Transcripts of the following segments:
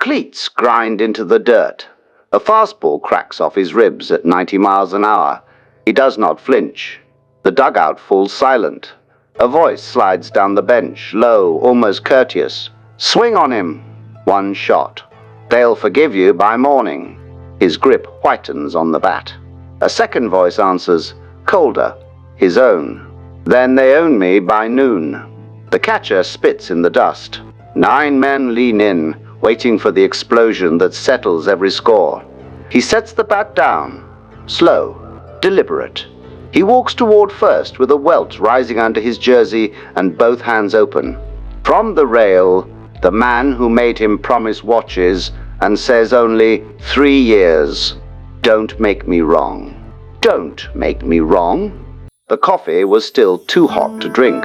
cleats grind into the dirt. A fastball cracks off his ribs at 90 miles an hour. He does not flinch. The dugout falls silent. A voice slides down the bench, low, almost courteous. Swing on him. One shot. They'll forgive you by morning. His grip whitens on the bat. A second voice answers, colder, his own. Then they own me by noon. The catcher spits in the dust. 9 men lean in, waiting for the explosion that settles every score. He sets the bat down, slow, deliberate. He walks toward first with a welt rising under his jersey and both hands open. From the rail, the man who made him promise watches and says only 3 years. Don't make me wrong. Don't make me wrong. The coffee was still too hot to drink.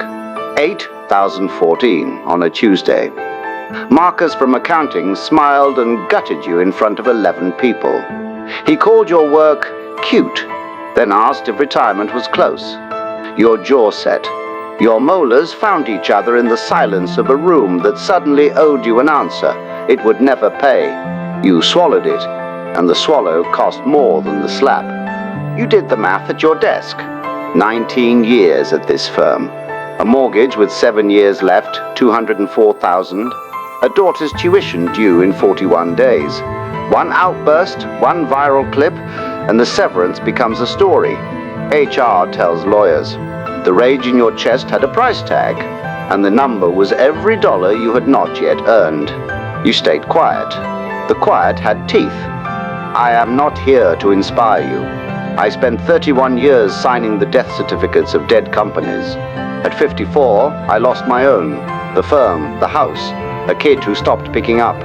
8,014 on a Tuesday. Marcus from accounting smiled and gutted you in front of 11 people. He called your work cute, then asked if retirement was close. Your jaw set. Your molars found each other in the silence of a room that suddenly owed you an answer. It would never pay. You swallowed it, and the swallow cost more than the slap. You did the math at your desk. 19 years at this firm. A mortgage with 7 years left, $204,000. A daughter's tuition due in 41 days. One outburst, one viral clip, and the severance becomes a story. HR tells lawyers. The rage in your chest had a price tag, and the number was every dollar you had not yet earned. You stayed quiet. The quiet had teeth. I am not here to inspire you. I spent 31 years signing the death certificates of dead companies. At 54, I lost my own, the firm, the house, a kid who stopped picking up.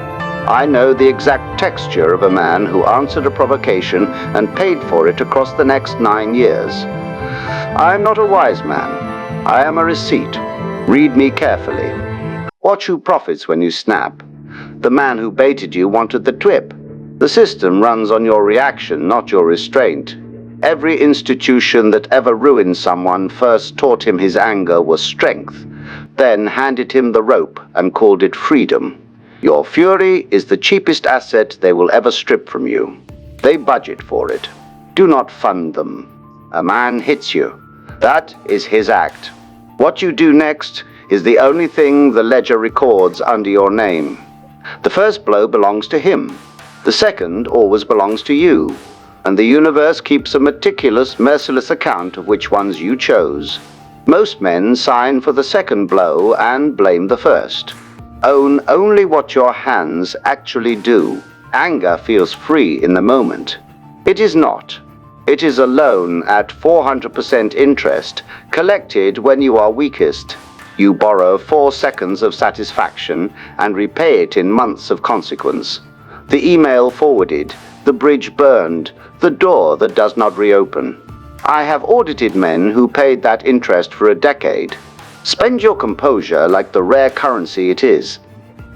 I know the exact texture of a man who answered a provocation and paid for it across the next 9 years. I am not a wise man. I am a receipt. Read me carefully. Watch who profits when you snap. The man who baited you wanted the twip. The system runs on your reaction, not your restraint. Every institution that ever ruined someone first taught him his anger was strength, then handed him the rope and called it freedom. Your fury is the cheapest asset they will ever strip from you. They budget for it. Do not fund them. A man hits you. That is his act. What you do next is the only thing the ledger records under your name. The first blow belongs to him. The second always belongs to you. And the universe keeps a meticulous, merciless account of which ones you chose. Most men sign for the second blow and blame the first. Own only what your hands actually do. Anger feels free in the moment. It is not. It is a loan at 400% interest, collected when you are weakest. You borrow 4 seconds of satisfaction and repay it in months of consequence. The email forwarded, the bridge burned, the door that does not reopen. I have audited men who paid that interest for a decade. Spend your composure like the rare currency it is.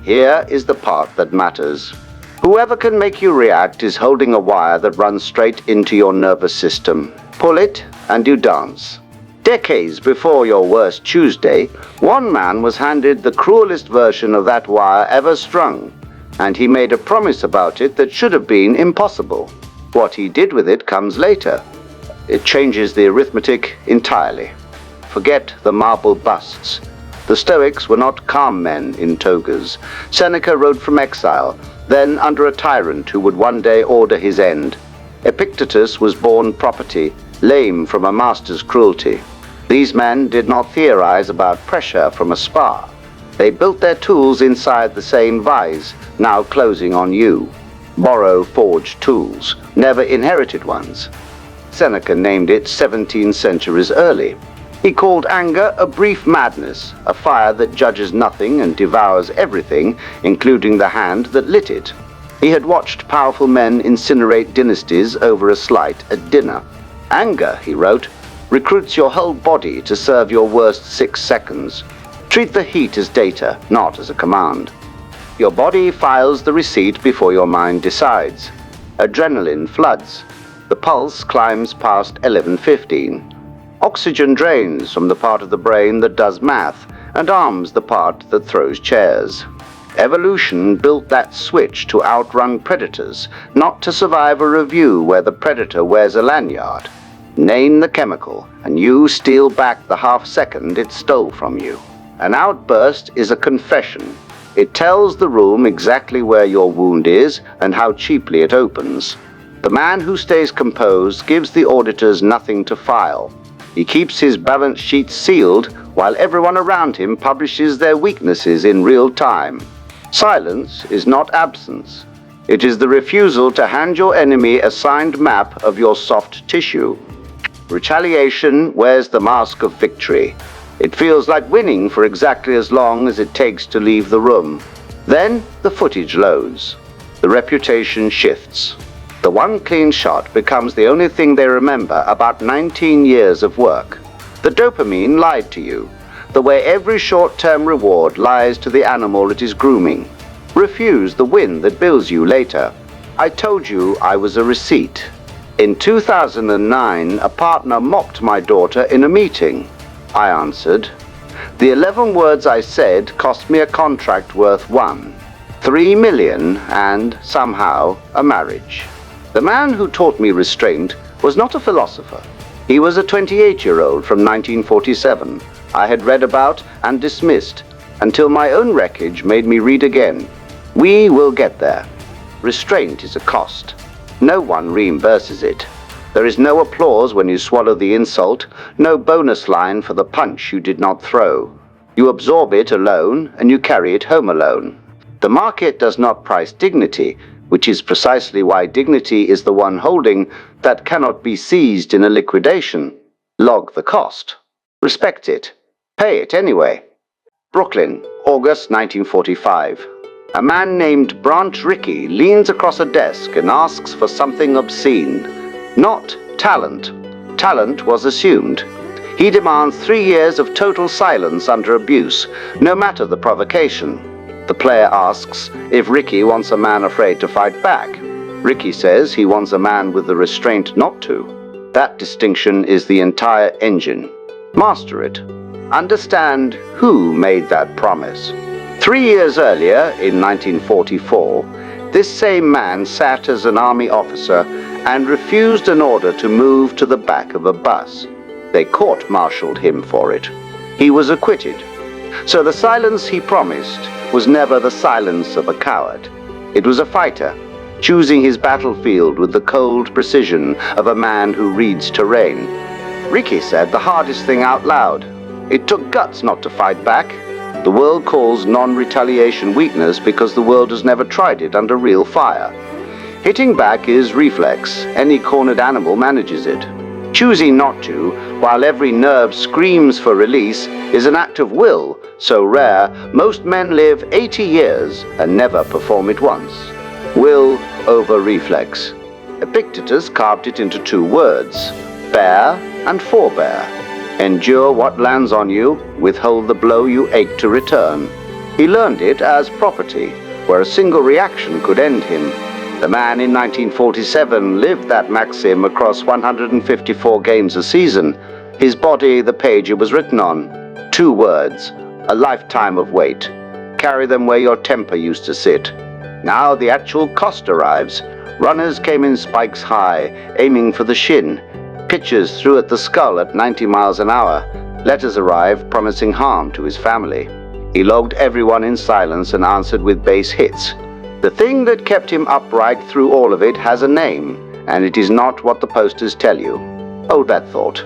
Here is the part that matters. Whoever can make you react is holding a wire that runs straight into your nervous system. Pull it, and you dance. Decades before your worst Tuesday, one man was handed the cruelest version of that wire ever strung, and he made a promise about it that should have been impossible. What he did with it comes later. It changes the arithmetic entirely. Forget the marble busts. The Stoics were not calm men in togas. Seneca wrote from exile, then under a tyrant who would one day order his end. Epictetus was born property, lame from a master's cruelty. These men did not theorize about pressure from a spar. They built their tools inside the same vise, now closing on you. Borrow forged tools, never inherited ones. Seneca named it 17 centuries early. He called anger a brief madness, a fire that judges nothing and devours everything, including the hand that lit it. He had watched powerful men incinerate dynasties over a slight at dinner. Anger, he wrote, recruits your whole body to serve your worst 6 seconds. Treat the heat as data, not as a command. Your body files the receipt before your mind decides. Adrenaline floods. The pulse climbs past 11:15. Oxygen drains from the part of the brain that does math and arms the part that throws chairs. Evolution built that switch to outrun predators, not to survive a review where the predator wears a lanyard. Name the chemical, and you steal back the half-second it stole from you. An outburst is a confession. It tells the room exactly where your wound is and how cheaply it opens. The man who stays composed gives the auditors nothing to file. He keeps his balance sheet sealed while everyone around him publishes their weaknesses in real time. Silence is not absence. It is the refusal to hand your enemy a signed map of your soft tissue. Retaliation wears the mask of victory. It feels like winning for exactly as long as it takes to leave the room. Then the footage loads. The reputation shifts. The one clean shot becomes the only thing they remember about 19 years of work. The dopamine lied to you, the way every short-term reward lies to the animal it is grooming. Refuse the win that bills you later. I told you I was a receipt. In 2009, a partner mocked my daughter in a meeting. I answered, "The 11 words I said cost me a contract worth 3 million and, somehow, a marriage." The man who taught me restraint was not a philosopher. He was a 28-year-old from 1947 I had read about and dismissed until my own wreckage made me read again. We will get there. Restraint is a cost. No one reimburses it. There is no applause when you swallow the insult, no bonus line for the punch you did not throw. You absorb it alone, and you carry it home alone. The market does not price dignity, which is precisely why dignity is the one holding that cannot be seized in a liquidation. Log the cost. Respect it. Pay it anyway. Brooklyn, August 1945. A man named Branch Rickey leans across a desk and asks for something obscene. Not talent. Talent was assumed. He demands 3 years of total silence under abuse, no matter the provocation. The player asks if Rickey wants a man afraid to fight back. Rickey says he wants a man with the restraint not to. That distinction is the entire engine. Master it. Understand who made that promise. 3 years earlier, in 1944, this same man sat as an army officer and refused an order to move to the back of a bus. They court-martialed him for it. He was acquitted. So the silence he promised was never the silence of a coward. It was a fighter, choosing his battlefield with the cold precision of a man who reads terrain. Rickey said the hardest thing out loud. It took guts not to fight back. The world calls non-retaliation weakness because the world has never tried it under real fire. Hitting back is reflex. Any cornered animal manages it. Choosing not to, while every nerve screams for release, is an act of will so rare most men live 80 years and never perform it once. Will over reflex. Epictetus carved it into 2 words, bear and forbear. Endure what lands on you, withhold the blow you ache to return. He learned it as property, where a single reaction could end him. The man in 1947 lived that maxim across 154 games a season. His body, the page it was written on. 2 words, a lifetime of weight. Carry them where your temper used to sit. Now the actual cost arrives. Runners came in spikes high, aiming for the shin. Pitchers threw at the skull at 90 miles an hour. Letters arrived promising harm to his family. He logged everyone in silence and answered with base hits. The thing that kept him upright through all of it has a name, and it is not what the posters tell you. Hold that thought.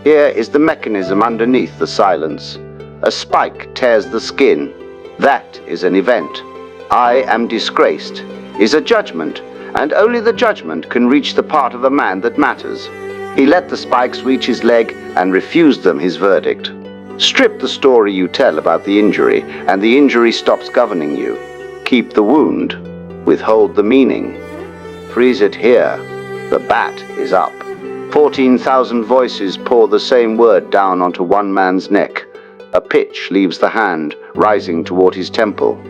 Here is the mechanism underneath the silence. A spike tears the skin. That is an event. I am disgraced is a judgment, and only the judgment can reach the part of a man that matters. He let the spikes reach his leg and refused them his verdict. Strip the story you tell about the injury, and the injury stops governing you. Keep the wound. Withhold the meaning. Freeze it here. The bat is up. 14,000 voices pour the same word down onto one man's neck. A pitch leaves the hand, rising toward his temple.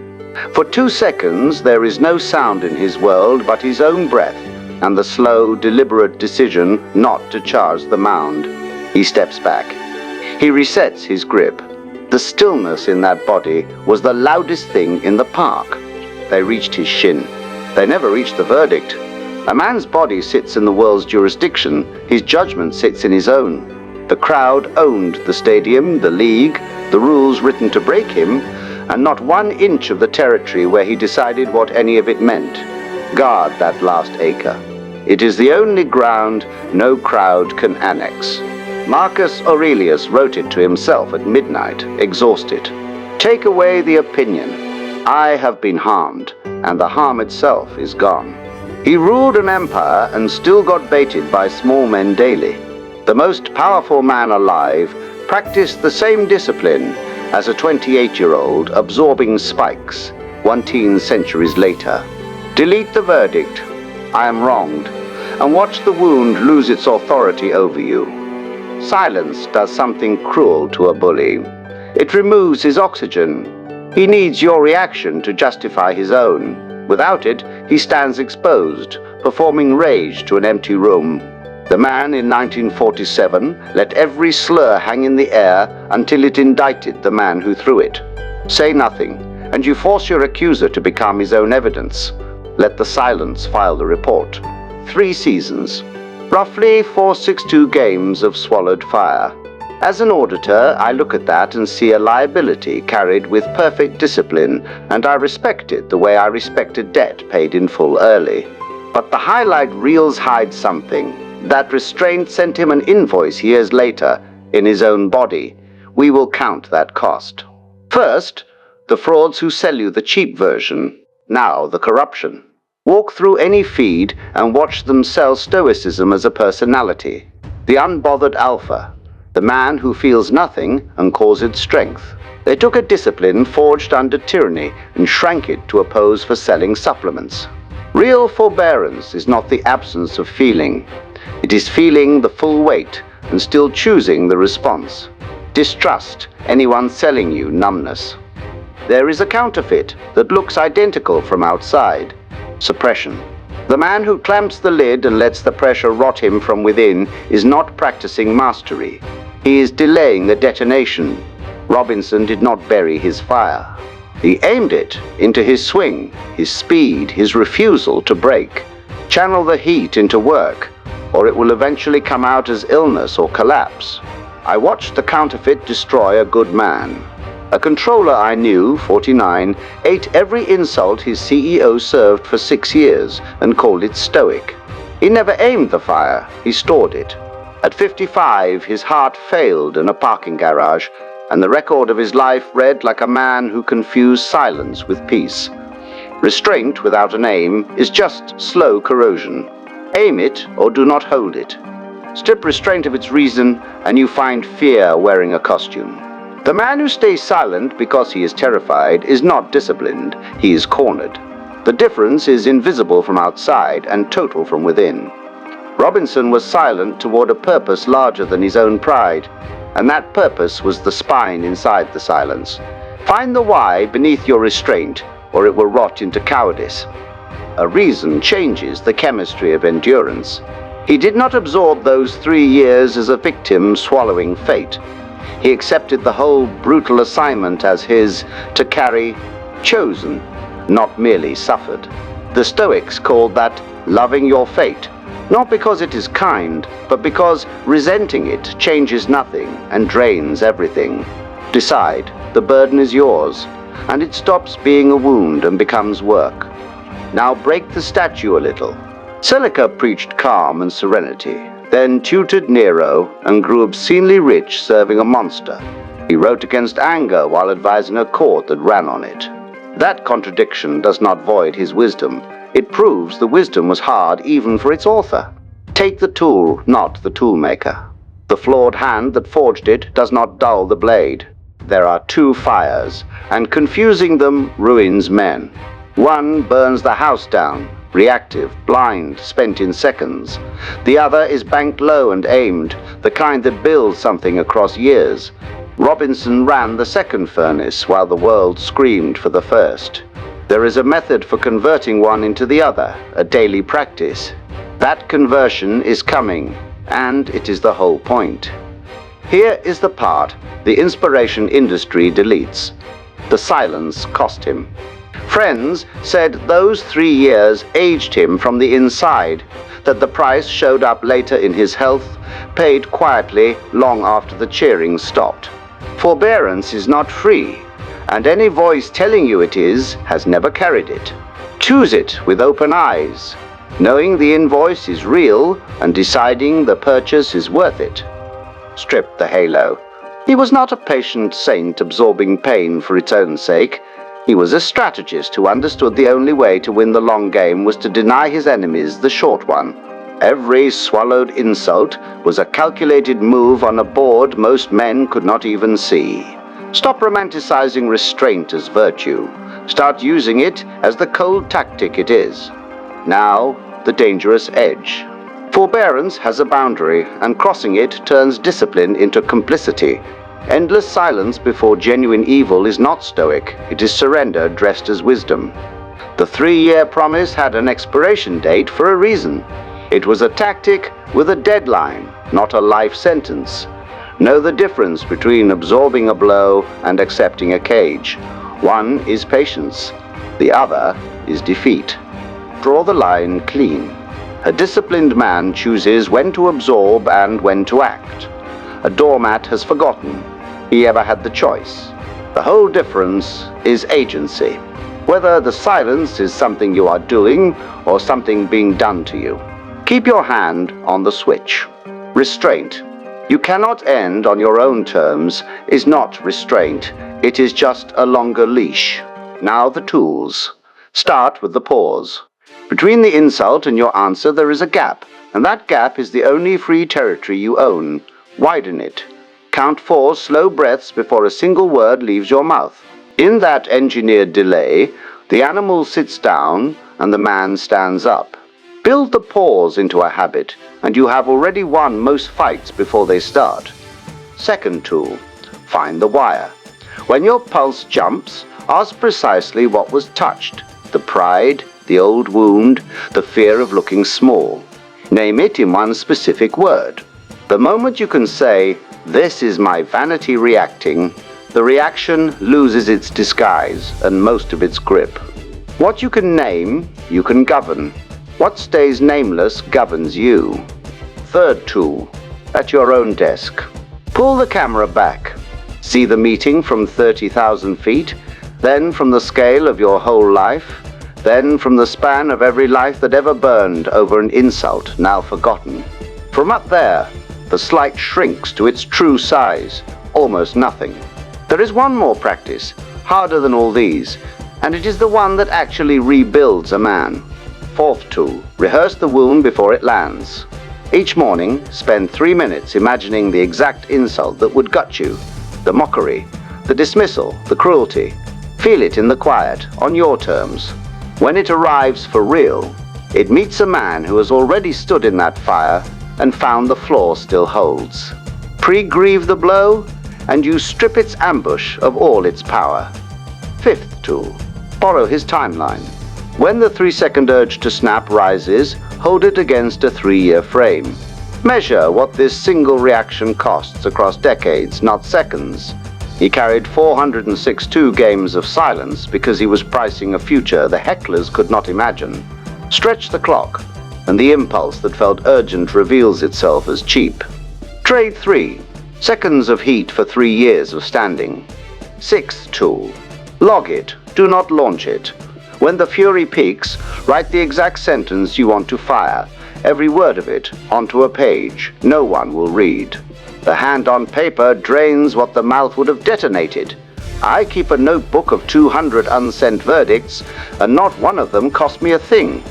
For 2 seconds there is no sound in his world but his own breath, and the slow, deliberate decision not to charge the mound. He steps back. He resets his grip. The stillness in that body was the loudest thing in the park. They reached his shin. They never reached the verdict. A man's body sits in the world's jurisdiction. His judgment sits in his own. The crowd owned the stadium, the league, the rules written to break him, and not 1 inch of the territory where he decided what any of it meant. Guard that last acre. It is the only ground no crowd can annex. Marcus Aurelius wrote it to himself at midnight, exhausted. Take away the opinion. I have been harmed, and the harm itself is gone. He ruled an empire and still got baited by small men daily. The most powerful man alive practiced the same discipline as a 28-year-old absorbing spikes 1 centuries later. Delete the verdict, I am wronged, and watch the wound lose its authority over you. Silence does something cruel to a bully. It removes his oxygen. He needs your reaction to justify his own. Without it, he stands exposed, performing rage to an empty room. The man in 1947 let every slur hang in the air until it indicted the man who threw it. Say nothing, and you force your accuser to become his own evidence. Let the silence file the report. 3 seasons. Roughly 462 games of swallowed fire. As an auditor, I look at that and see a liability carried with perfect discipline, and I respect it the way I respect a debt paid in full early. But the highlight reels hide something. That restraint sent him an invoice years later, in his own body. We will count that cost. First, the frauds who sell you the cheap version. Now the corruption. Walk through any feed and watch them sell Stoicism as a personality. The unbothered alpha. The man who feels nothing and calls it strength. They took a discipline forged under tyranny and shrank it to a pose for selling supplements. Real forbearance is not the absence of feeling. It is feeling the full weight and still choosing the response. Distrust anyone selling you numbness. There is a counterfeit that looks identical from outside. Suppression. The man who clamps the lid and lets the pressure rot him from within is not practicing mastery. He is delaying the detonation. Robinson did not bury his fire. He aimed it into his swing, his speed, his refusal to break. Channel the heat into work, or it will eventually come out as illness or collapse. I watched the counterfeit destroy a good man. A controller I knew, 49, ate every insult his CEO served for 6 years and called it stoic. He never aimed the fire, he stored it. At 55, his heart failed in a parking garage, and the record of his life read like a man who confused silence with peace. Restraint without an aim is just slow corrosion. Aim it or do not hold it. Strip restraint of its reason, and you find fear wearing a costume. The man who stays silent because he is terrified is not disciplined, he is cornered. The difference is invisible from outside and total from within. Robinson was silent toward a purpose larger than his own pride, and that purpose was the spine inside the silence. Find the why beneath your restraint, or it will rot into cowardice. A reason changes the chemistry of endurance. He did not absorb those 3 years as a victim swallowing fate. He accepted the whole brutal assignment as his to carry, chosen, not merely suffered. The Stoics called that loving your fate, not because it is kind, but because resenting it changes nothing and drains everything. Decide, the burden is yours, and it stops being a wound and becomes work. Now break the statue a little. Seneca preached calm and serenity, then tutored Nero and grew obscenely rich serving a monster. He wrote against anger while advising a court that ran on it. That contradiction does not void his wisdom. It proves the wisdom was hard even for its author. Take the tool, not the toolmaker. The flawed hand that forged it does not dull the blade. There are 2 fires, and confusing them ruins men. One burns the house down, reactive, blind, spent in seconds. The other is banked low and aimed, the kind that builds something across years. Robinson ran the second furnace while the world screamed for the first. There is a method for converting one into the other, a daily practice. That conversion is coming, and it is the whole point. Here is the part the inspiration industry deletes. The silence cost him. Friends said those 3 years aged him from the inside, that the price showed up later in his health, paid quietly long after the cheering stopped. Forbearance is not free, and any voice telling you it is has never carried it. Choose it with open eyes, knowing the invoice is real and deciding the purchase is worth it. Strip the halo. He was not a patient saint absorbing pain for its own sake. He was a strategist who understood the only way to win the long game was to deny his enemies the short one. Every swallowed insult was a calculated move on a board most men could not even see. Stop romanticizing restraint as virtue. Start using it as the cold tactic it is. Now, the dangerous edge. Forbearance has a boundary, and crossing it turns discipline into complicity. Endless silence before genuine evil is not stoic. It is surrender dressed as wisdom. The 3-year promise had an expiration date for a reason. It was a tactic with a deadline, not a life sentence. Know the difference between absorbing a blow and accepting a cage. One is patience, the other is defeat. Draw the line clean. A disciplined man chooses when to absorb and when to act. A doormat has forgotten he ever had the choice. The whole difference is agency, whether the silence is something you are doing or something being done to you. Keep your hand on the switch. Restraint. You cannot end on your own terms is not restraint. It is just a longer leash. Now the tools. Start with the pause. Between the insult and your answer there is a gap, and that gap is the only free territory you own. Widen it. Count 4 slow breaths before a single word leaves your mouth. In that engineered delay, the animal sits down and the man stands up. Build the pause into a habit, and you have already won most fights before they start. Second tool, find the wire. When your pulse jumps, ask precisely what was touched. The pride, the old wound, the fear of looking small. Name it in one specific word. The moment you can say, "This is my vanity reacting," the reaction loses its disguise and most of its grip. What you can name, you can govern. What stays nameless governs you. Third tool, at your own desk. Pull the camera back. See the meeting from 30,000 feet, then from the scale of your whole life, then from the span of every life that ever burned over an insult now forgotten. From up there, the slight shrinks to its true size, almost nothing. There is one more practice, harder than all these, and it is the one that actually rebuilds a man. Fourth tool, rehearse the wound before it lands. Each morning, spend 3 minutes imagining the exact insult that would gut you, the mockery, the dismissal, the cruelty. Feel it in the quiet, on your terms. When it arrives for real, it meets a man who has already stood in that fire and found the floor still holds. Pre-grieve the blow, and you strip its ambush of all its power. Fifth tool, borrow his timeline. When the 3-second urge to snap rises, hold it against a 3-year frame. Measure what this single reaction costs across decades, not seconds. He carried 462 games of silence because he was pricing a future the hecklers could not imagine. Stretch the clock, and the impulse that felt urgent reveals itself as cheap. Trade 3. Seconds of heat for 3 years of standing. Sixth tool. Log it. Do not launch it. When the fury peaks, write the exact sentence you want to fire, every word of it, onto a page no one will read. The hand on paper drains what the mouth would have detonated. I keep a notebook of 200 unsent verdicts, and not one of them cost me a thing.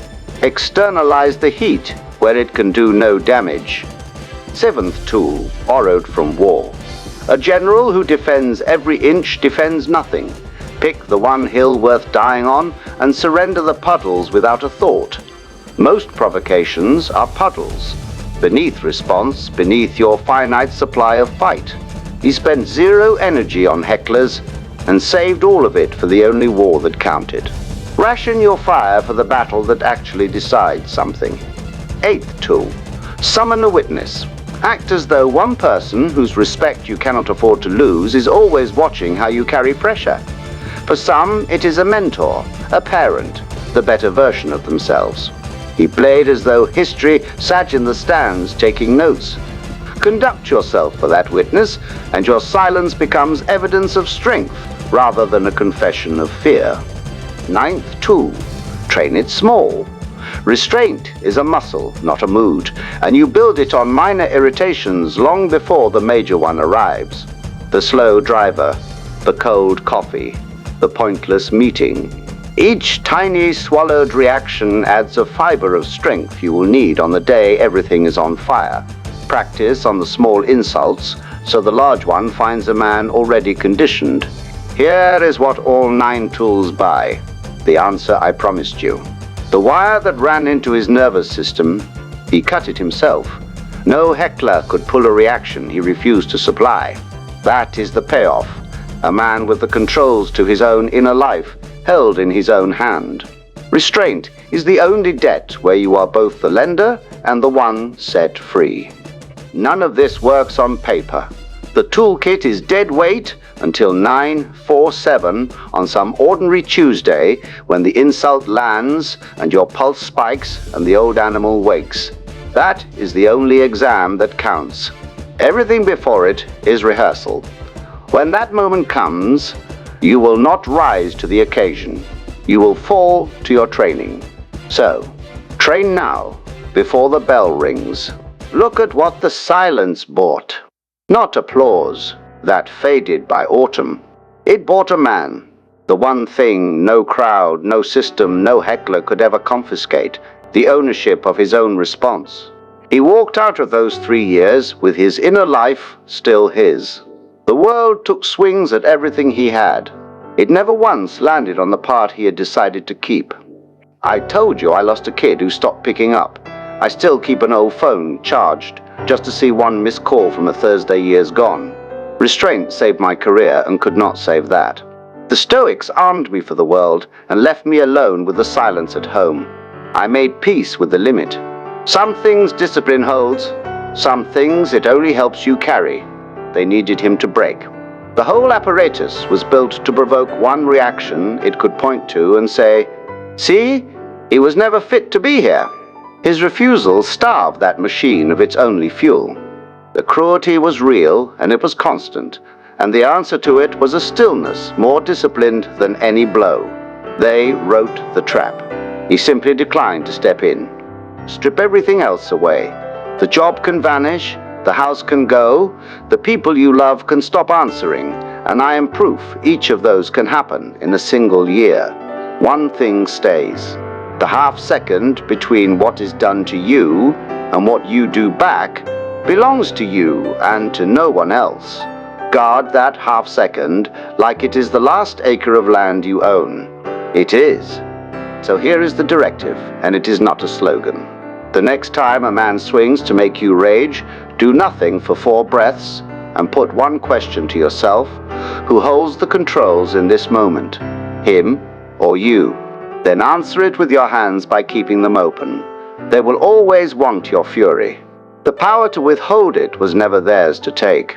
Externalize the heat where it can do no damage. Seventh tool, borrowed from war. A general who defends every inch defends nothing. Pick the one hill worth dying on and surrender the puddles without a thought. Most provocations are puddles. Beneath response, beneath your finite supply of fight. He spent 0 energy on hecklers and saved all of it for the only war that counted. Ration your fire for the battle that actually decides something. Eighth tool, summon a witness. Act as though one person whose respect you cannot afford to lose is always watching how you carry pressure. For some, it is a mentor, a parent, the better version of themselves. He played as though history sat in the stands taking notes. Conduct yourself for that witness, and your silence becomes evidence of strength rather than a confession of fear. Ninth tool, train it small. Restraint is a muscle, not a mood, and you build it on minor irritations long before the major one arrives. The slow driver, the cold coffee, the pointless meeting. Each tiny swallowed reaction adds a fiber of strength you will need on the day everything is on fire. Practice on the small insults, so the large one finds a man already conditioned. Here is what all 9 tools buy. The answer I promised you. The wire that ran into his nervous system, he cut it himself. No heckler could pull a reaction he refused to supply. That is the payoff. A man with the controls to his own inner life held in his own hand. Restraint is the only debt where you are both the lender and the one set free. None of this works on paper. The toolkit is dead weight until 9/4/7 on some ordinary Tuesday when the insult lands and your pulse spikes and the old animal wakes. That is the only exam that counts. Everything before it is rehearsal. When that moment comes, you will not rise to the occasion. You will fall to your training. So, train now, before the bell rings. Look at what the silence bought. Not applause, that faded by autumn. It bought a man, the one thing no crowd, no system, no heckler could ever confiscate, the ownership of his own response. He walked out of those 3 years with his inner life still his. The world took swings at everything he had. It never once landed on the part he had decided to keep. I told you I lost a kid who stopped picking up. I still keep an old phone charged, just to see one missed call from a Thursday years gone. Restraint saved my career and could not save that. The Stoics armed me for the world and left me alone with the silence at home. I made peace with the limit. Some things discipline holds, some things it only helps you carry. They needed him to break. The whole apparatus was built to provoke one reaction it could point to and say, "See, he was never fit to be here." His refusal starved that machine of its only fuel. The cruelty was real and it was constant, and the answer to it was a stillness more disciplined than any blow. They wrote the trap. He simply declined to step in. Strip everything else away. The job can vanish, the house can go, the people you love can stop answering, and I am proof each of those can happen in a single year. One thing stays. The half second between what is done to you and what you do back belongs to you and to no one else. Guard that half second like it is the last acre of land you own. It is. So here is the directive, and it is not a slogan. The next time a man swings to make you rage, do nothing for 4 breaths and put one question to yourself: who holds the controls in this moment? Him or you? Then answer it with your hands by keeping them open. They will always want your fury. The power to withhold it was never theirs to take.